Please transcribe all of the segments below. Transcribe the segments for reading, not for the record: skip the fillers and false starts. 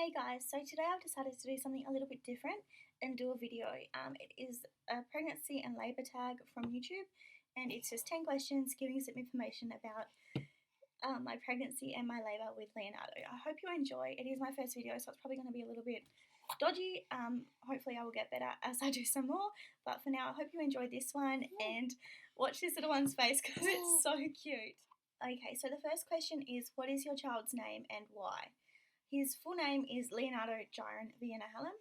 Hey guys, so today I've decided to do something a little bit different and do a video. It is a pregnancy and labour tag from YouTube, and it's just 10 questions giving some information about my pregnancy and my labour with Leonardo. I hope you enjoy. It is my first video, so it's probably going to be a little bit dodgy. Hopefully I will get better as I do some more, but for now I hope you enjoy this one and watch this little one's face because it's so cute. Okay, so the first question is, what is your child's name and why? His full name is Leonardo Gyron Vienna Hallam.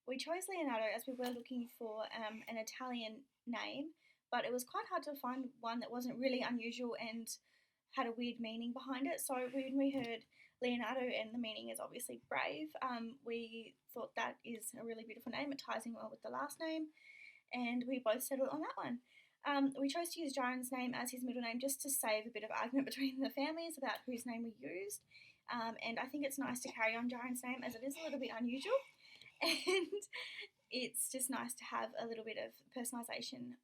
We chose Leonardo as we were looking for an Italian name, but it was quite hard to find one that wasn't really unusual and had a weird meaning behind it. So when we heard Leonardo and the meaning is obviously brave, we thought that is a really beautiful name. It ties in well with the last name, and we both settled on that one. We chose to use Gyron's name as his middle name just to save a bit of argument between the families about whose name we used. And I think it's nice to carry on Gyron's name as it is a little bit unusual, and it's just nice to have a little bit of personalisation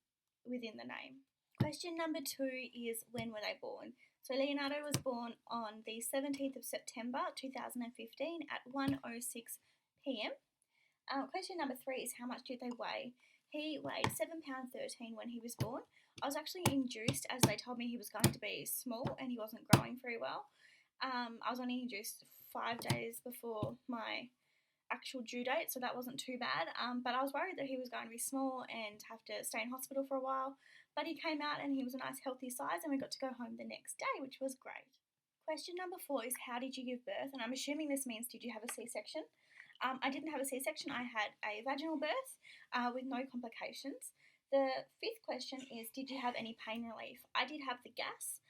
within the name. Question number 2 is, when were they born? So Leonardo was born on the 17th of September 2015 at 1:06 p.m. Question number 3 is, how much did they weigh? He weighed £7.13 when he was born. I was actually induced as they told me he was going to be small and he wasn't growing very well. I was only induced 5 days before my actual due date, so that wasn't too bad. But I was worried that he was going to be small and have to stay in hospital for a while. But he came out and he was a nice healthy size, and we got to go home the next day, which was great. Question number 4 is, how did you give birth? And I'm assuming this means, did you have a C-section? I didn't have a C-section. I had a vaginal birth with no complications. The 5th question is, did you have any pain relief? I did have the gas.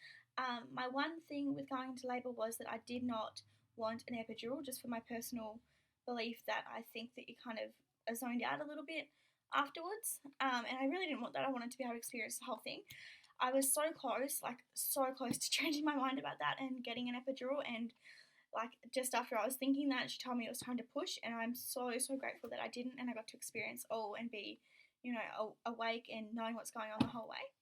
My one thing with going into labour was that I did not want an epidural, just for my personal belief that I think that you kind of are zoned out a little bit afterwards, and I really didn't want that. I wanted to be able to experience the whole thing. I was so close to changing my mind about that and getting an epidural, and just after I was thinking that, she told me it was time to push, and I'm so grateful that I didn't, and I got to experience all and be, awake and knowing what's going on the whole way.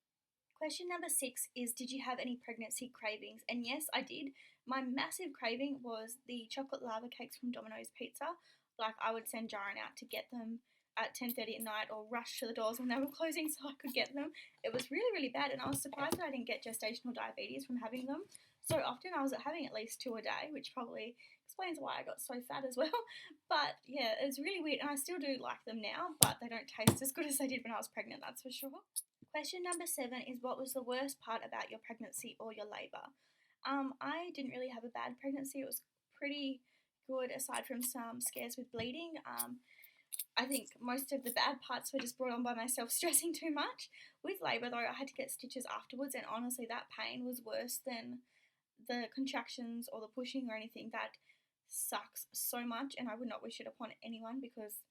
Question number 6 is, did you have any pregnancy cravings? And yes, I did. My massive craving was the chocolate lava cakes from Domino's Pizza. I would send Gyron out to get them at 10:30 at night or rush to the doors when they were closing so I could get them. It was really bad, and I was surprised that I didn't get gestational diabetes from having them so often. I was having at least 2 a day, which probably explains why I got so fat as well. But yeah, it's really weird, and I still do like them now, but they don't taste as good as they did when I was pregnant, that's for sure. Question number 7 is, what was the worst part about your pregnancy or your labour? I didn't really have a bad pregnancy. It was pretty good aside from some scares with bleeding. I think most of the bad parts were just brought on by myself stressing too much. With labour though, I had to get stitches afterwards, and honestly that pain was worse than the contractions or the pushing or anything. That sucks so much, and I would not wish it upon anyone because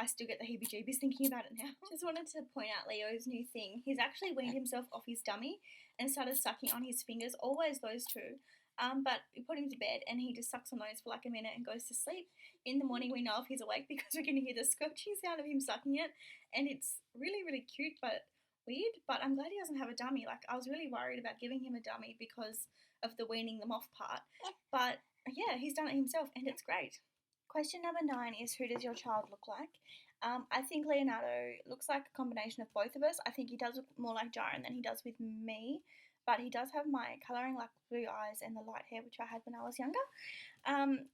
I still get the heebie-jeebies thinking about it now. Just wanted to point out Leo's new thing. He's actually weaned himself off his dummy and started sucking on his fingers, always those two. But we put him to bed and he just sucks on those for a minute and goes to sleep. In the morning we know if he's awake because we're going to hear the squelching sound of him sucking it, and it's really cute but weird. But I'm glad he doesn't have a dummy. I was really worried about giving him a dummy because of the weaning them off part. But yeah, he's done it himself and it's great. Question number 9 is, who does your child look like? I think Leonardo looks like a combination of both of us. I think he does look more like Gyron than he does with me, but he does have my colouring, like blue eyes and the light hair, which I had when I was younger.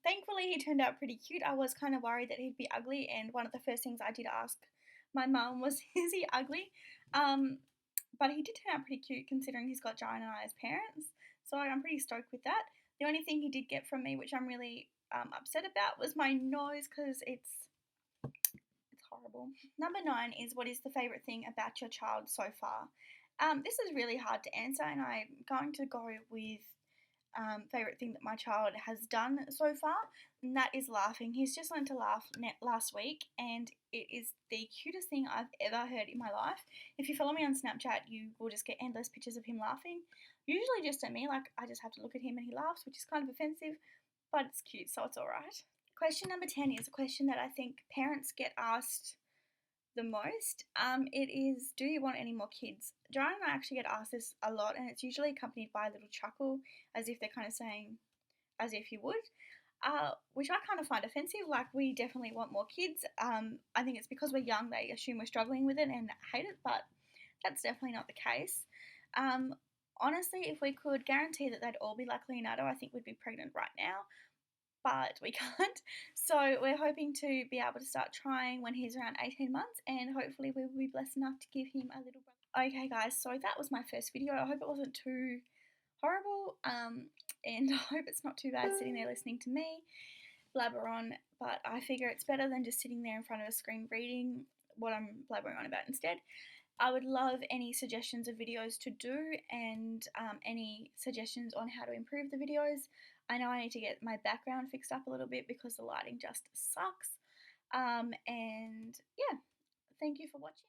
Thankfully, he turned out pretty cute. I was kind of worried that he'd be ugly, and one of the first things I did ask my mum was, is he ugly? But he did turn out pretty cute considering he's got Gyron and I as parents, so I'm pretty stoked with that. The only thing he did get from me, which I'm really upset about, was my nose, because it's horrible. Number 9 is, what is the favourite thing about your child so far? This is really hard to answer, and I'm going to go with favourite thing that my child has done so far, and that is laughing. He's just learned to laugh last week, and it is the cutest thing I've ever heard in my life. If you follow me on Snapchat, you will just get endless pictures of him laughing, usually just at me. I just have to look at him and he laughs, which is kind of offensive, but it's cute, so it's alright. Question number 10 is a question that I think parents get asked the most. It is, do you want any more kids? Gyron and I actually get asked this a lot, and it's usually accompanied by a little chuckle, as if they're kind of saying, as if you would. which I kind of find offensive. Like, we definitely want more kids. I think it's because we're young, they assume we're struggling with it and hate it, but that's definitely not the case. Um, Honestly, if we could guarantee that they'd all be like Leonardo, I think we'd be pregnant right now, but we can't. So we're hoping to be able to start trying when he's around 18 months, and hopefully we will be blessed enough to give him a little brother. Okay, guys, so that was my first video. I hope it wasn't too horrible, and I hope it's not too bad sitting there listening to me blabber on, but I figure it's better than just sitting there in front of a screen reading what I'm blabbering on about instead. I would love any suggestions of videos to do, and any suggestions on how to improve the videos. I know I need to get my background fixed up a little bit because the lighting just sucks. And yeah, thank you for watching.